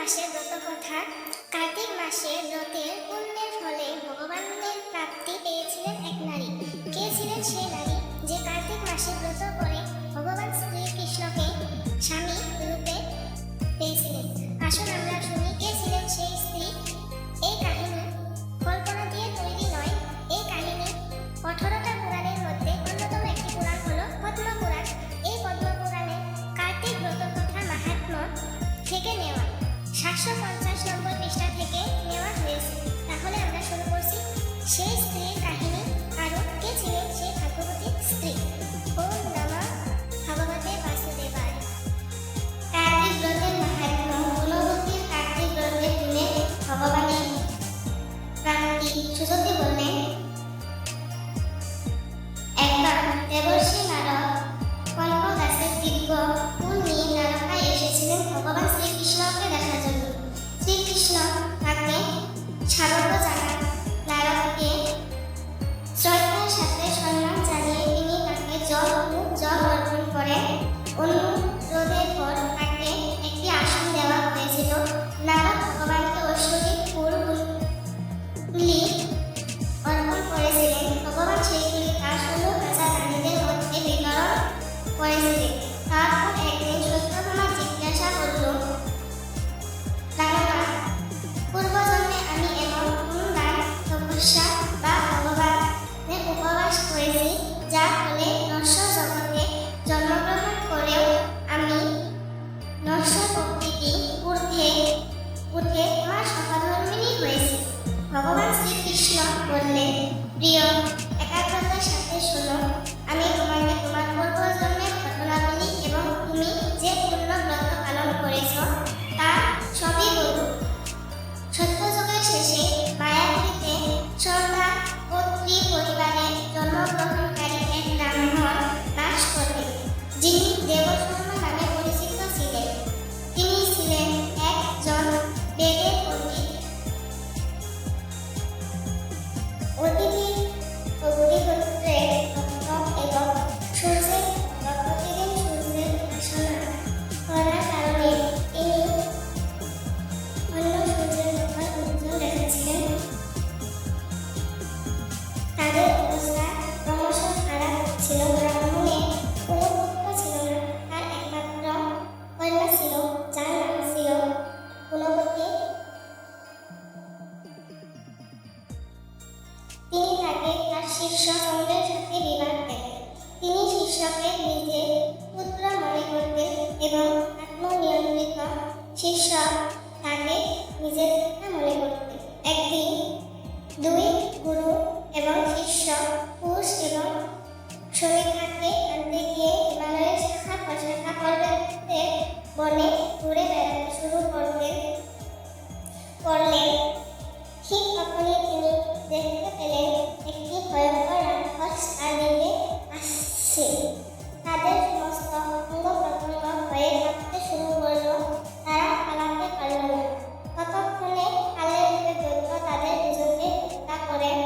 মাসের ব্রত কথা। কার্তিক মাসে ব্রতের পুণ্যের ফলে ভগবানের প্রাপ্তি পেয়েছিলেন এক নারী। কে ছিলেন সেই নারী যে কার্তিক মাসে ব্রত করে ভগবান শ্রীকৃষ্ণকে স্বামী রূপে পেয়েছিলেন? আসুন আমরা শুনি কে ছিলেন সেই স্ত্রী। এই কাহিনী কল্পনা দিয়ে তৈরি নয়। এই কাহিনী 18টা পুরাণের মধ্যে অন্যতম একটি পুরাণ হলো পদ্মপুরাণ। এই পদ্মপুরাণে কার্তিক ব্রত কথা মাহাত্ম্য থেকে নেওয়া। 750 নম্বর পৃষ্ঠা থেকে নেওয়া হয়েছে। তাহলে আমরা শুরু করছি সেই স্ত্রীর কাহিনী। আরো কে ছিলেন সেই ভাগ্যবতী স্ত্রী? ওম নমঃ ভগবতে বাসুদেবায়। কার্তিক ব্রতের মাহাত্ম্য। গুণবতীর কার্তিক ব্রতের দিনে ভগবানের প্রাপ্তি। সুজতি বললেন, একবার দেবর্ষি নারদ কল্প গাছের দিব্য ফুল নিয়ে দ্বারকায় এসেছিলেন ভগবান শ্রীকৃষ্ণকে দেখার জন্য। শ্রীকৃষ্ণ তাকে স্বাগত জানান। নারদকে শ্রদ্ধার সাথে সম্মান জানিয়ে তিনি তাকে জল অর্পণ করেন। অনুরোধের পর তাকে একটি আসন দেওয়া হয়েছিল। নারদ ভগবানকে ঐশ্বরিক ফুলগুলি অর্পণ করেছিলেন। ভগবান সেইগুলি তার 16 হাজার রানীদের মধ্যে বিতরণ করেছিলেন। তারপর একদিন সত্যভামা জিজ্ঞাসা করল, রানীমা, পূর্বজন্মে আমি এমন কোন দান, তপস্যা বা ভগবানের উপবাস করেছি যার ফলে নশ্বর জগতে জন্মগ্রহণ করেও আমি নশ্বর প্রকৃতি উঠে আমার সহধর্মিণী হয়েছি? ভগবান শ্রীকৃষ্ণ বললেন, প্রিয়, একাগ্রতার সাথে শোনো। আমি তোমাকে তোমার পূর্বজন্মের ঘটনা বলি এবং তুমি যে পূর্ণ ব্রত পালন করেছ তার সবই বলব। সত্যযুগের শেষে মায়াপুরীতে সর্দা কর্তৃ পরিবারে জন্মগ্রহণকারী এক ব্রাহ্মণ বাস করতেন, যিনি দেবশর্মা নামে পরিচিত ছিলেন। তিনি ছিলেন একজন বেদের পণ্ডিত। অতিথি অগ্নিহোত্রের ভক্ত এবং সূর্যের প্রতিদিন সূর্যের উপাসনা করার কারণে তিনি অন্য সূর্যের উপর উজ্জ্বল রেখেছিলেন। তাদের অবস্থা ক্রমশ খারাপ ছিল। ব্রাহ্মণের কোনো পুত্র ছিল না। তার একমাত্র কন্যা ছিল, যার নাম ছিল গুণবতী। তিনি তাকে তার শিষ্য চন্দ্রের সাথে বিবাহ দেন। তিনি শিষ্যকে নিজের পুত্র মনে করতেন এবং আত্মনিয়ন্ত্রিত শিষ্য তাকে নিজের পিতা মনে করতেন। একদিন দুই গুরু এবং শিষ্য কুশ এবং সমিধাকে আনতে গিয়ে হিমালয়ের শাখা প্রশাখা পর্বতের বনে ঘুরে বেড়াতে শুরু করলেন। ঠিক তখনই তিনি দেখতে পেলেন একটি ভয়ঙ্কর রাক্ষস তার দিকে আসছে। তাদের সমস্ত অঙ্গ প্রত্যঙ্গ হয়ে কাঁপতে শুরু করল। তারা পালাতে পারল না। ততক্ষণে কালের রূপে দৈত্য তাদের দুজনকে হত্যা করেন।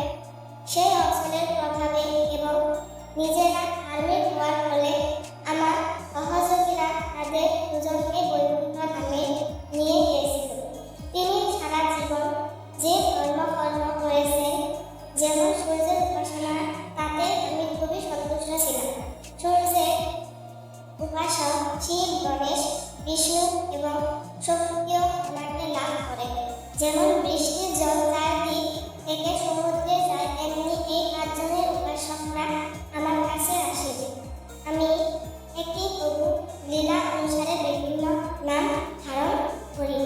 সেই অঞ্চলের প্রভাবে এবং নিজেরা ধার্মিক হওয়ার ফলে আমার সহযোগীরা তাদের দুজনকে বৈকুণ্ঠ ধামে নিয়ে গিয়েছিল। তিনি সারা জীবন যে ধর্মকর্ম করেছেন, যেমন সূর্যের উপাসনা, তাতে আমি খুবই সন্তুষ্ট ছিলাম। সূর্যের উপাসক শিব, গণেশ, বিষ্ণু এবং শক্তিও ওনাকে লাভ করেন। যেমন বৃষ্টির জল চারদিক থেকে সমুদ্রে যায়, তেমনি এই 5 জনের উপাসকরা আমার কাছে আসেন। আমি একটি প্রভু লীলা অনুসারে বিভিন্ন নাম ধারণ করি।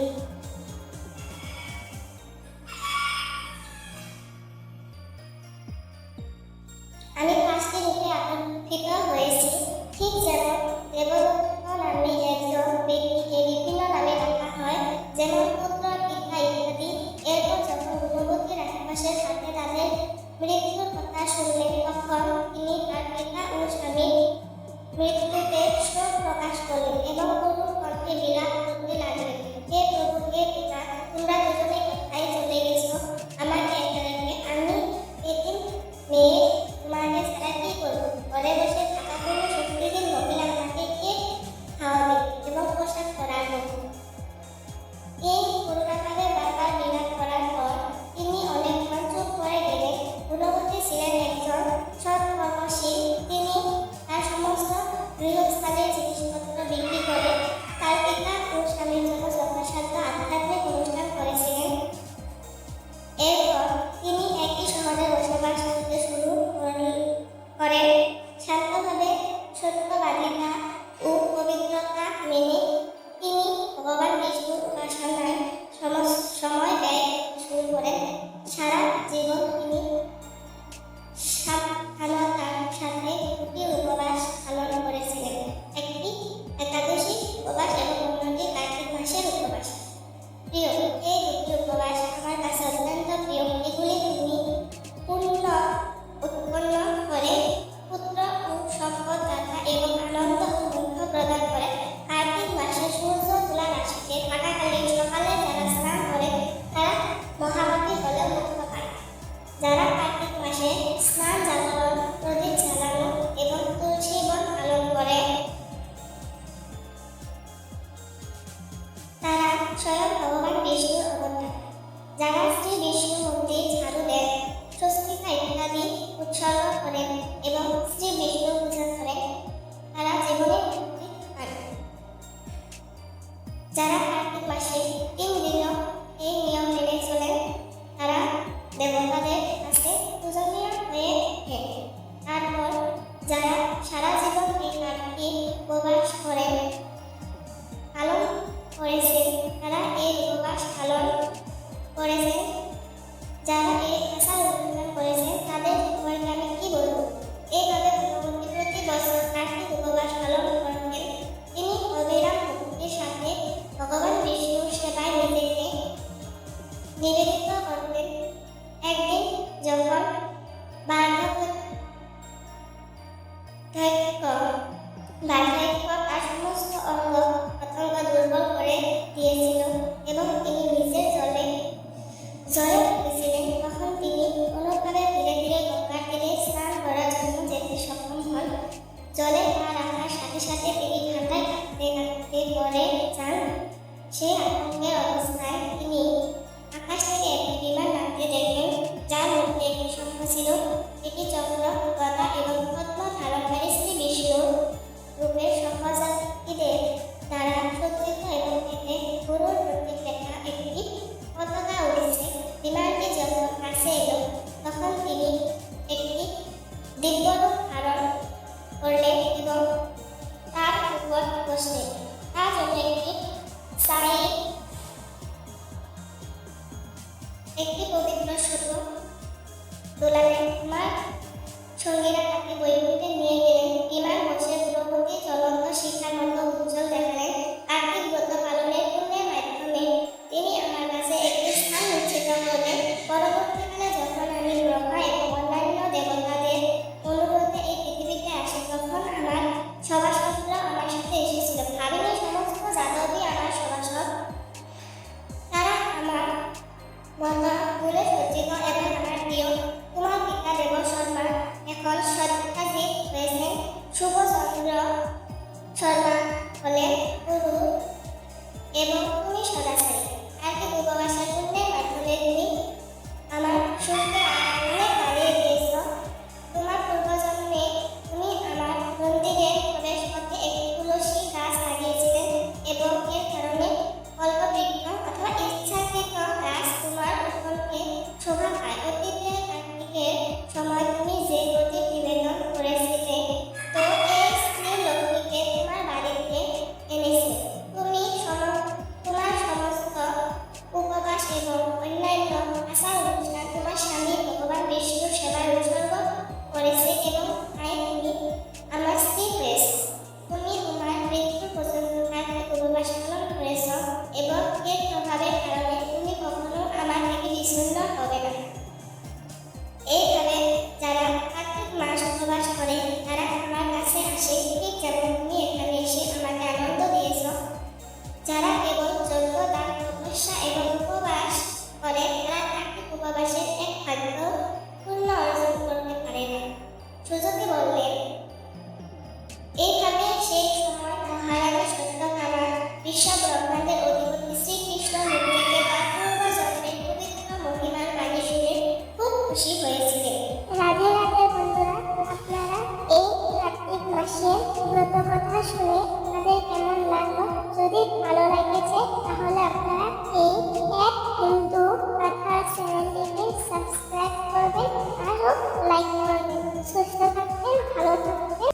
আমি 5টি রূপে আবির্ভূত হয়েছি। ঠিক যেমন দেবদত্ত নামে একজন ব্যক্তিকে বিভিন্ন নামে ডাকা হয়, যেমন পুত্র, পিতা ইত্যাদি। এরপর যখন গুণবতীর আশেপাশের হাতে তাদের মৃত্যুর কথা শুনলেন, তখন তিনি তার পিতা ও স্বামীর মৃত্যুতে শোক প্রকাশ করলেন এবং করুণ কণ্ঠে বিলাপ স্বয়ং ভগবান বিষ্ণুর অবতার। যারা শ্রী বিষ্ণু মূর্তি ঝাড়ু দেন, স্বস্তিকা ইত্যাদি উৎসর্গ করেন এবং শ্রী বিষ্ণু পূজা করেন, তারা জীবনে মুক্তি পান। যারা কার্তিক মাসে 3 দিনও এই নিয়ম মেনে চলেন, তারা দেবতাদের কাছে পূজনীয় হয়ে ওঠেন। তারপর যারা সারা জীবন এই কার্তিক উপবাস পালন করেছেন, তারা এই উপবাস পালন করেছেন, যারা এই আচার অনুসরণ করেছেন, তাদের সম্পর্কে আমি কি বলবো। এইভাবে ভগবতী প্রতি বছর কার্তিক উপবাস পালন করতেন। তিনি অবিরাম ভক্তির সাথে ভগবান বিষ্ণুর সেবায় নিজেকে নিবেদিত করতেন। একদিন যখন বার্ধক্য তার সমস্ত অঙ্গ প্রত্যঙ্গ দুর্বল করে দিয়েছিল এবং তিনি নিজে জ্বরে উঠেছিলেন, তখন তিনি কোনোভাবে ধীরে ধীরে গঙ্গার তীরে স্নান করার জন্য যেতে সক্ষম হন। জলে পা রাখার সাথে সাথে তিনি ঠান্ডায় কাঁপতে কাঁপতে পড়ে যান। সেই আতঙ্কের অবস্থায় তিনি আকাশ থেকে একটি বিমান নামতে দেখলেন, যার মধ্যে একটি শঙ্খ ছিল। এটি চক্র, গদা এবং পদ্ম ধারণকারী শ্রী বিষ্ণুর রূপের সহযাত্রীদের দ্বারা সজ্জিত এবং এতে গুরুর প্রতীক লেখা একটি পতাকা উঠেছে। বিমানটি যখন কাছে এলো, তখন তিনি একটি দিব্যরূপ ধারণ করলেন এবং তার উপর বসলেন। তার জন্য একটি পবিত্র সূত্র দোলালেন। আমার সঙ্গীরা তাকে বৈকুণ্ঠে নিয়ে গেলেন। বিমান বসে দ্রৌপদী জ্বলন্ত শিখার মতো উজ্জ্বল দেখালেন। কার্তিক ব্রত পালনের পুণ্যের মাধ্যমে তিনি আমার কাছে একটি স্থান নিশ্চিত করলেন। পরবর্তীকালে যখন আমি ব্রহ্মা এবং অন্যান্য দেবতাদের অনুরোধে এই পৃথিবীতে আসি, তখন আমার সভাসদরা আমার সাথে এসেছিল। ভাবিনি সমস্ত যাদবই আমার সভাসদ। তারা আমার মতো ফুলে সজ্জিত এবং আমার প্রিয়। তোমার পিতা দেব শর্মা এখন সত্যাজিৎ হয়েছেন। শুভচন্দ্র শর্মা হলেন গুরু এবং তুমি সদাচারী। কার্তিক উপবাসের পুণ্যের মাধ্যমে তুমি আমার সুখকে অনেক বাড়িয়ে দিয়েছ। তোমার পূর্বজন্মে তুমি আমার মন্দিরের প্রবেশ পথে একটি তুলসী গাছ লাগিয়েছিলেন এবং এর কারণে কল্পবৃক্ষ অথবা ইচ্ছাকৃত গাছ তোমার উৎপন্নকে শোভা পায়। অতীতে কার্তিকের সময় তুমি যে প্রতীক নিবেদন করেছিলে, তো এই স্ত্রী লক্ষ্মীকে তোমার বাড়িতে এনেছে। তোমার সমস্ত উপবাস এবং অন্যান্য আচার অনুষ্ঠান তোমার স্বামী ভগবান বিষ্ণুর সেবায় উৎসর্গ করেছে এবং তাই তুমি আমার স্ত্রী হয়েছ। তুমি তোমার মৃত্যু পর্যন্ত কার্তিক উপবাস পালন করেছ এবং এর প্রভাবের কারণে তুমি কখনো আমার থেকে বিচ্ছিন্ন হবে না। এইভাবে যারা কার্তিক মাস উপবাস করে, তারা আমার কাছে আসে, ঠিক যেমন তুমি এখানে এসে আমাকে আনন্দ দিয়েছ। যারা কেবল যজ্ঞ, দান, তপস্যা এবং উপবাস করে, তারা কার্তিক উপবাসের এক ভাগ্য পূর্ণ অর্জন করতে পারে না। সুজতি বললেন, এইভাবে সেই সময় মহারাজা সত্যকামা বিশ্ব ব্রহ্মাণ্ডের অধিপতি শ্রীকৃষ্ণ মূর্তিকে তার পূর্বজন্মের পবিত্র মহিমার বাণী শুনে খুব খুশি হয়েছিলেন। রাধে রাধে বন্ধুরা, আপনারা এই কার্তিক মাসের ব্রত কথা শুনে